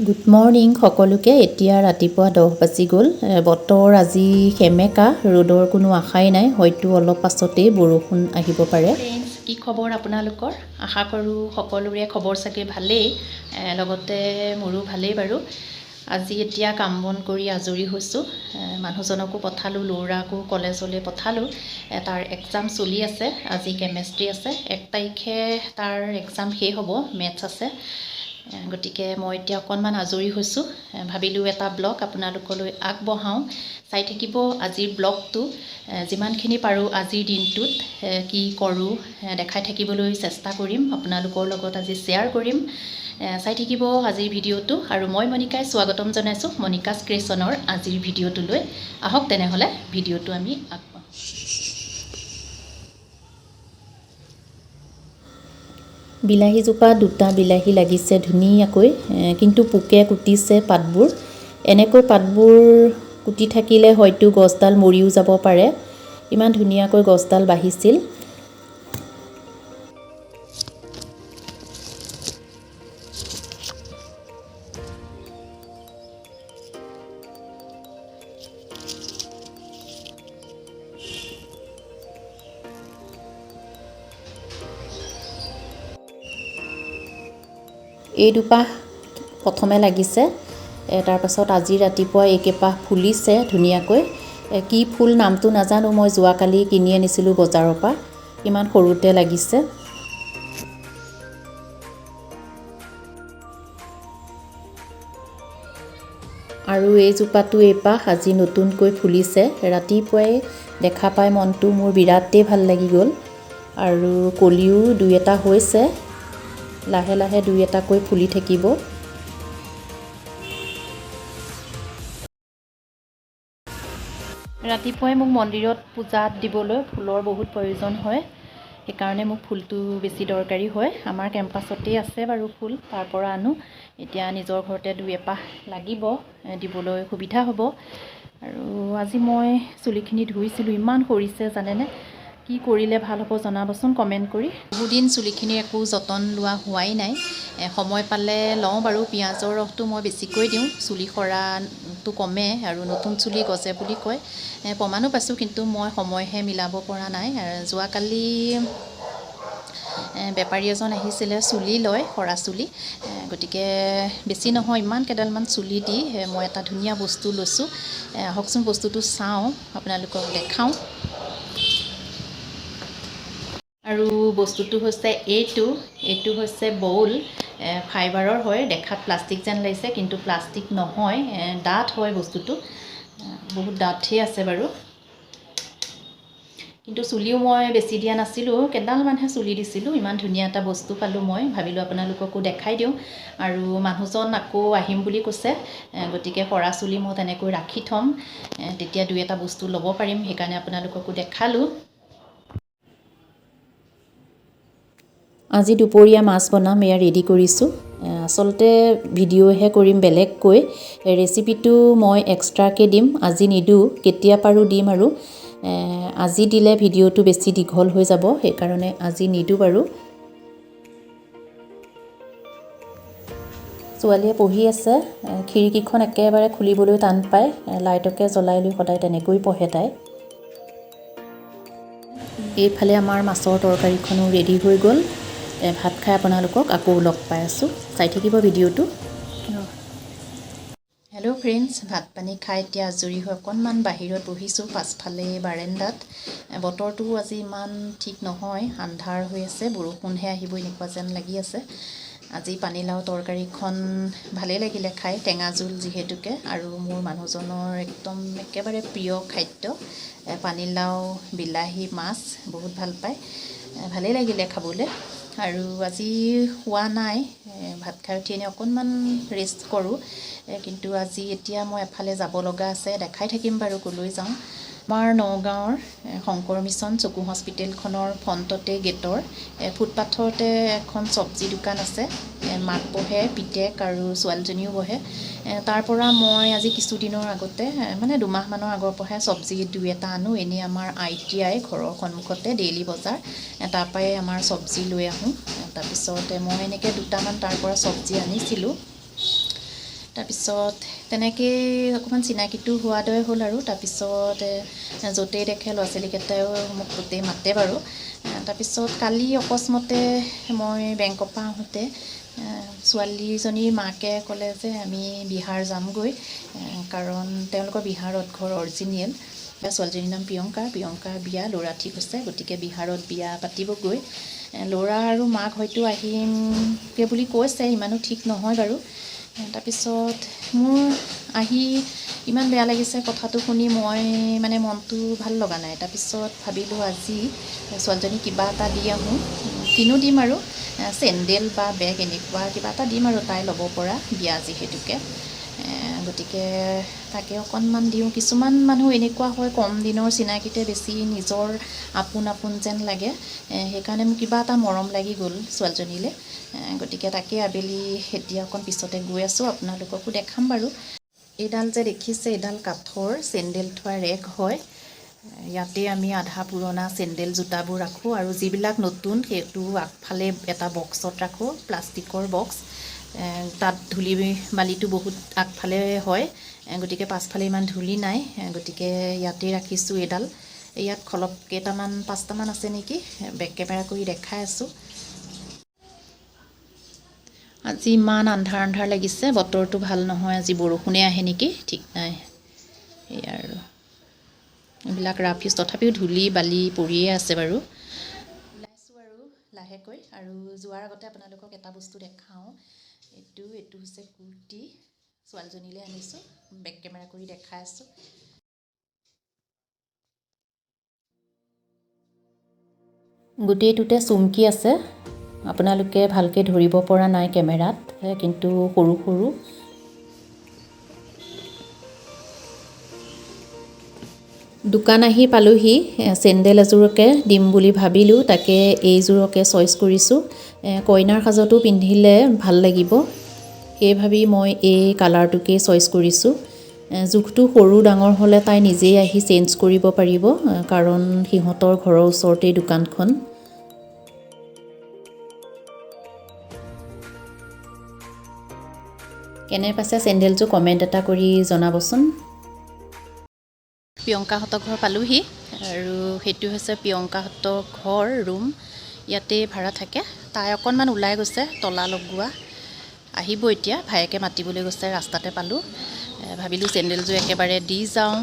Good morning সকলোকে। এতিয়া ৰাতিপুৱা 10 বাজি গ'ল। বতৰ আজি সেমেকা, ৰ'দৰ কোনো আশাই নাই। হয়তো অলপ পাছতেই বৰষুণ আহিব পাৰে। ফ্ৰেণ্ডছ, কি খবৰ আপোনালোকৰ? আশা কৰোঁ সকলোৰে খবৰ চাগে ভালেই, লগতে মোৰো ভালেই বাৰু। আজি এতিয়া কাম বন কৰি আজৰি হৈছোঁ। মানুহজনকো পঠালোঁ, ল'ৰাকো কলেজলৈ পঠালোঁ। তাৰ এক্সাম চলি আছে। আজি কেমেষ্ট্ৰি আছে। 1 তাৰিখে তাৰ এক্সাম শেষ হ'ব, মেথছ আছে। গতিকে মই এতিয়া অকণমান আজৰি হৈছোঁ। ভাবিলোঁ এটা ব্লগ আপোনালোকলৈ আগবঢ়াওঁ, চাই থাকিব আজিৰ ব্লগটো। যিমানখিনি পাৰোঁ আজিৰ দিনটোত কি কৰোঁ দেখাই থাকিবলৈ চেষ্টা কৰিম, আপোনালোকৰ লগত আজি শ্বেয়াৰ কৰিম। চাই থাকিব আজিৰ ভিডিঅ'টো। আৰু মই মণিকাই স্বাগতম জনাইছোঁ মণিকাছ ক্ৰিয়েশ্যনৰ আজিৰ ভিডিঅ'টোলৈ। আহক তেনেহ'লে ভিডিঅ'টো আমি আগবঢ়াওঁ। বিলাহীজোপা 2টা বিলাহী লাগিছে ধুনীয়াকৈ, কিন্তু পোকে কুটিছে পাতবোৰ। এনেকৈ পাতবোৰ কুটি থাকিলে হয়তো গছডাল মৰিও যাব পাৰে। ইমান ধুনীয়াকৈ গছডাল বাঢ়িছিল। এই দুপাহ প্ৰথমে লাগিছে, তাৰপাছত আজি ৰাতিপুৱা এইকেইপাহ ফুলিছে ধুনীয়াকৈ। কি ফুল নামটো নাজানো, মই যোৱাকালি কিনি আনিছিলোঁ বজাৰৰ পৰা। ইমান সৰুতে লাগিছে। আৰু এইজোপাটো এইপাহ আজি নতুনকৈ ফুলিছে। ৰাতিপুৱাই দেখা পাই মনটো মোৰ বিৰাটেই ভাল লাগি গ'ল। আৰু কলিও 2-এটা হৈছে, লাহে লাহে 2-এটাকৈ ফুলি থাকিব। ৰাতিপুৱাই মোক মন্দিৰত পূজাত দিবলৈ ফুলৰ বহুত প্ৰয়োজন হয়, সেইকাৰণে মোক ফুলটো বেছি দৰকাৰী হয়। আমাৰ কেম্পাছতেই আছে বাৰু ফুল, তাৰ পৰা আনো। এতিয়া নিজৰ ঘৰতে 2-এপাহ লাগিব, দিবলৈ সুবিধা হ'ব। আৰু আজি মই চুলিখিনি ধুইছিলোঁ, ইমান সৰিছে জানেনে। কি কৰিলে ভাল হ'ব জনাবচোন কমেণ্ট কৰি। বহুদিন চুলিখিনি একো যতন লোৱা হোৱাই নাই। সময় পালে লওঁ বাৰু। পিঁয়াজৰ ৰসটো মই বেছিকৈ দিওঁ, চুলি সৰাটো কমে আৰু নতুন চুলি গজে বুলি কয়। প্ৰমাণো পাইছোঁ, কিন্তু মই সময়হে মিলাব পৰা নাই। যোৱাকালি বেপাৰী এজন আহিছিলে চুলি লয়, সৰা চুলি। গতিকে বেছি নহয়, ইমান কেইডালমান চুলি দি মই এটা ধুনীয়া বস্তু লৈছোঁ। আহকচোন বস্তুটো চাওঁ, আপোনালোকক দেখাওঁ। আৰু বস্তুটো হৈছে এইটো হৈছে বউল। ফাইবাৰৰ হয়, দেখাত প্লাষ্টিক যেন লাগিছে কিন্তু প্লাষ্টিক নহয়, ডাঠ হয় বস্তুটো। বহুত ডাঠেই আছে বাৰু। কিন্তু চুলিও মই বেছি দিয়া নাছিলোঁ, কেইডালমানহে চুলি দিছিলোঁ। ইমান ধুনীয়া এটা বস্তু পালোঁ মই, ভাবিলোঁ আপোনালোককো দেখাই দিওঁ। আৰু মানুহজন আকৌ আহিম বুলি কৈছে, গতিকে সৰা চুলি মই তেনেকৈ ৰাখি থ'ম, তেতিয়া 2-এটা বস্তু ল'ব পাৰিম। সেইকাৰণে আপোনালোককো দেখালোঁ। আজি দুপৰীয়া মাছ বনাম, এয়া ৰেডি কৰিছোঁ। আচলতে ভিডিঅ'হে কৰিম বেলেগকৈ, ৰেচিপিটো মই এক্সট্ৰাকৈ দিম, আজি নিদিওঁ। কেতিয়া পাৰোঁ দিম আৰু। আজি দিলে ভিডিঅ'টো বেছি দীঘল হৈ যাব, সেইকাৰণে আজি নিদিওঁ বাৰু। ছোৱালীয়ে পঢ়ি আছে, খিৰিকীখন একেবাৰে খুলিবলৈ টান পায়। লাইটকে জ্বলাই লৈ সদায় তেনেকৈ পঢ়ে তাই। এইফালে আমাৰ মাছৰ তৰকাৰীখনো ৰেডি হৈ গ'ল। ভাত খাই আপোনালোকক আকৌ লগ পাই আছোঁ, চাই থাকিব ভিডিঅ'টো। হেল্ল' ফ্ৰেণ্ডছ, ভাত পানী খাই এতিয়া আজৰি হৈ অকণমান বাহিৰত বহিছোঁ, পাছফালে বাৰান্দাত। বতৰটো আজি ইমান ঠিক নহয়, আন্ধাৰ হৈ আছে, বৰষুণহে আহিব এনেকুৱা যেন লাগি আছে। আজি পানীলাও তৰকাৰীখন ভালেই লাগিলে খাই, টেঙা জোল যিহেতুকে। আৰু মোৰ মানুহজনৰ একদম একেবাৰে প্ৰিয় খাদ্য পানীলাও, বিলাহী, মাছ বহুত ভাল পায়। ভালেই লাগিলে খাবলৈ। আৰু আজি খোৱা নাই, ভাত খাই উঠি এনেই অকণমান ৰেষ্ট কৰোঁ। কিন্তু আজি এতিয়া মই এফালে যাব লগা আছে, দেখাই থাকিম বাৰু ক'লৈ যাওঁ। আমাৰ নগাঁৱৰ শংকৰ মিছন চকু হস্পিটেলখনৰ ফ্ৰণ্টতে গেটৰ ফুটপাথতে এখন চব্জি দোকান আছে। মাক বহে, পিতেক আৰু ছোৱালীজনীও বহে। তাৰ পৰা মই আজি কিছুদিনৰ আগতে, মানে 2 মাহমানৰ আগৰ পৰাহে চব্জি 2-এটা আনো। এনেই আমাৰ ITI ঘৰৰ সন্মুখতে ডেইলি বজাৰ, তাৰ পৰাই আমাৰ চব্জি লৈ আহোঁ। তাৰপিছতে মই এনেকৈ 2টামান তাৰ পৰা চব্জি আনিছিলোঁ। তাৰপিছত তেনেকৈ অকণমান চিনাকিটো হোৱা দৰে হ'ল আৰু তাৰপিছত য'তেই দেখে ল'ৰা ছোৱালীকেইটাইও মোক গোটেই মাতে বাৰু। তাৰপিছত কালি অকস্মাতে মই বেংকৰ পৰা আহোঁতে ছোৱালীজনীৰ মাকে ক'লে যে আমি বিহাৰ যামগৈ, কাৰণ তেওঁলোকৰ বিহাৰত ঘৰ অৰিজিনেল। ছোৱালীজনীৰ নাম প্ৰিয়ংকাৰ বিয়া, ল'ৰা ঠিক হৈছে, গতিকে বিহাৰত বিয়া পাতিবগৈ। ল'ৰা আৰু মাক হয়তো আহিমগৈ বুলি কৈছে, ইমানো ঠিক নহয় বাৰু। তাৰপিছত মোৰ আহি ইমান বেয়া লাগিছে কথাটো শুনি, মই মানে মনটো ভাল লগা নাই। তাৰপিছত ভাবিলোঁ আজি ছোৱালীজনীক কিবা এটা দি আহোঁ, কিনো দিম আৰু চেণ্ডেল বা বেগ এনেকুৱা কিবা এটা দিম আৰু তাই ল'ব পৰা, বিয়া যিহেতুকে। গতিকে তাকে অকণমান দিওঁ। কিছুমান মানুহ এনেকুৱা হয়, কম দিনৰ চিনাকিতে বেছি নিজৰ আপোন যেন লাগে, সেইকাৰণে মোক কিবা এটা মৰম লাগি গ'ল ছোৱালীজনীলৈ। গতিকে তাকে আবেলি এতিয়া অকণ পিছতে গৈ আছোঁ, আপোনালোককো দেখাম বাৰু। এইডাল যে দেখিছে, এইডাল কাঠৰ চেণ্ডেল থোৱা ৰেক হয়। ইয়াতে আমি আধা পুৰণা চেণ্ডেল জোতাবোৰ ৰাখোঁ, আৰু যিবিলাক নতুন সেইটো আগফালে এটা বক্সত ৰাখোঁ, প্লাষ্টিকৰ বক্স। তাত ধূলি বালিটো বহুত আগফালে হয়, গতিকে পাছফালে ইমান ধূলি নাই, গতিকে ইয়াতে ৰাখিছোঁ এইডাল। ইয়াত খলপ কেইটামান 5টামান আছে নেকি, বেক কেমেৰা কৰি দেখাই আছোঁ। আজি ইমান আন্ধাৰ লাগিছে, বতৰটো ভাল নহয়, আজি বৰষুণে আহে নেকি ঠিক নাই। সেয়া আৰু এইবিলাক ৰাফিজ, তথাপিও ধূলি বালি পৰিয়ে আছে বাৰু। ওলাইছোঁ আৰু লাহেকৈ, আৰু যোৱাৰ আগতে আপোনালোকক এটা বস্তু দেখাওঁ। এইটো হৈছে কুৰ্তি, ছোৱালীজনীলৈ আনিছোঁ, বেক কেমেৰা কৰি দেখাই আছোঁ। গোটেইটোতে চুমকি আছে, আপোনালোকে ভালকৈ ধৰিব পৰা নাই কেমেৰাত, কিন্তু সৰু সৰু। দোকান আহি পালোহি, চেণ্ডেল এযোৰকে দিম বুলি ভাবিলোঁ, তাকে এইযোৰকে চইচ কৰিছোঁ। কইনাৰ সাজতো পিন্ধিলে ভাল লাগিব, সেই ভাবি মই এই কালাৰটোকেই চইচ কৰিছোঁ। জোখটো সৰু ডাঙৰ হ'লে তাই নিজেই আহি চেঞ্জ কৰিব পাৰিব, কাৰণ সিহঁতৰ ঘৰৰ ওচৰতেই দোকানখন। কেনে পাইছে চেণ্ডেলযোৰ কমেণ্ট এটা কৰি জনাবচোন। প্ৰিয়ংকাহঁতৰ ঘৰ পালোহি, আৰু সেইটো হৈছে প্ৰিয়ংকাহঁতৰ ঘৰ ৰুম, ইয়াতে ভাড়া থাকে। তাই অকণমান ওলাই গৈছে, তলা লগোৱা, আহিব এতিয়া, ভায়েকে মাতিবলৈ গৈছে, ৰাস্তাতে পালোঁ। ভাবিলোঁ চেণ্ডেলযোৰ একেবাৰে দি যাওঁ।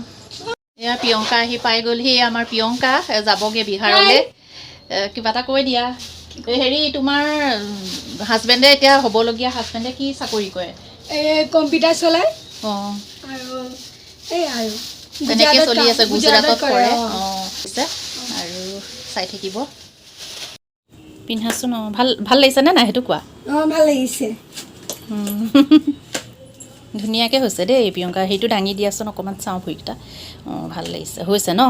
এয়া প্ৰিয়ংকা আহি পাই গ'লহি, আমাৰ প্ৰিয়ংকা যাবগৈ বিহাৰলৈ। কিবা এটা কৈ দিয়া। হেৰি, তোমাৰ হাজবেণ্ডে এতিয়া হ'বলগীয়া হাজবেণ্ডে কি চাকৰি কৰে? কম্পিউটাৰ চলায়। অঁ, আৰু এই আৰু তেনেকৈ চলি আছে, গুজৰাটত কৰে। অঁ, আৰু চাই থাকিব। পিন্ধাচোন, অঁ, ভাল লাগিছেনে নাই সেইটো কোৱা। অঁ, ভাল লাগিছে। ধুনীয়াকৈ হৈছে দেই প্ৰিয়ংকা, সেইটো দাঙি দিয়াচোন অকণমান চাওঁ ভৰিকেইটা। অঁ, ভাল লাগিছে, হৈছে ন,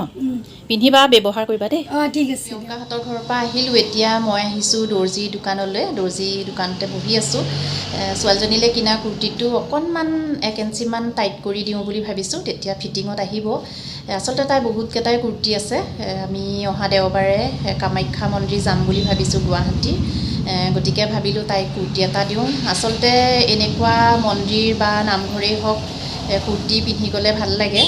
পিন্ধিবা, ব্যৱহাৰ কৰিবা দেই। অঁ, ঠিক আছে। প্ৰিয়ংকাহঁতৰ ঘৰৰ পৰা আহিলোঁ, এতিয়া মই আহিছোঁ দৰ্জি দোকানলৈ। দৰ্জি দোকানতে বহি আছোঁ। ছোৱালীজনীলৈ কিনা কুৰ্তিটো অকণমান 1 ইঞ্চিমান টাইট কৰি দিওঁ বুলি ভাবিছোঁ, তেতিয়া ফিটিঙত আহিব। আচলতে তাই বহুতকেইটাই কুৰ্তি আছে। আমি অহা দেওবাৰে কামাখ্যা মন্দিৰ যাম বুলি ভাবিছোঁ, গুৱাহাটী। গতিকে ভাবিলোঁ তাইক কুৰ্তি এটা দিওঁ। আচলতে এনেকুৱা মন্দিৰ বা নামঘৰেই হওক, কুৰ্তি পিন্ধি গ'লে ভাল লাগে,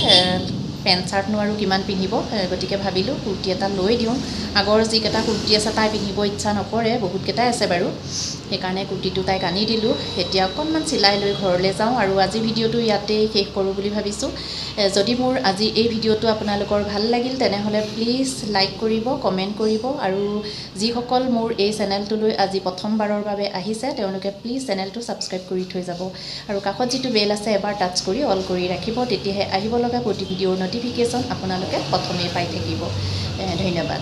পেণ্ট চাৰ্টনো আৰু কিমান পিন্ধিব, গতিকে ভাবিলোঁ কুৰ্তি এটা লৈ দিওঁ। আগৰ যিকেইটা কুৰ্তি আছে তাই পিন্ধিব ইচ্ছা নকৰে, বহুতকেইটাই আছে বাৰু, সেইকাৰণে কুৰ্তিটো তাইক আনি দিলোঁ। এতিয়া অকণমান চিলাই লৈ ঘৰলৈ যাওঁ, আৰু আজিৰ ভিডিঅ'টো ইয়াতেই শেষ কৰোঁ বুলি ভাবিছোঁ। যদি মোৰ আজি এই ভিডিঅ'টো আপোনালোকৰ ভাল লাগিল, তেনেহ'লে প্লিজ লাইক কৰিব, কমেণ্ট কৰিব, আৰু যিসকল মোৰ এই চেনেলটোলৈ আজি প্ৰথমবাৰৰ বাবে আহিছে, তেওঁলোকে প্লিজ চেনেলটো ছাবস্ক্ৰাইব কৰি থৈ যাব, আৰু কাষত যিটো বেল আছে এবাৰ টাচ কৰি অল কৰি ৰাখিব, তেতিয়াহে আহিব লগা প্ৰতি ভিডিঅ'ৰ ন'টিফিকেশ্যন আপোনালোকে প্ৰথমেই পাই থাকিব। ধন্যবাদ।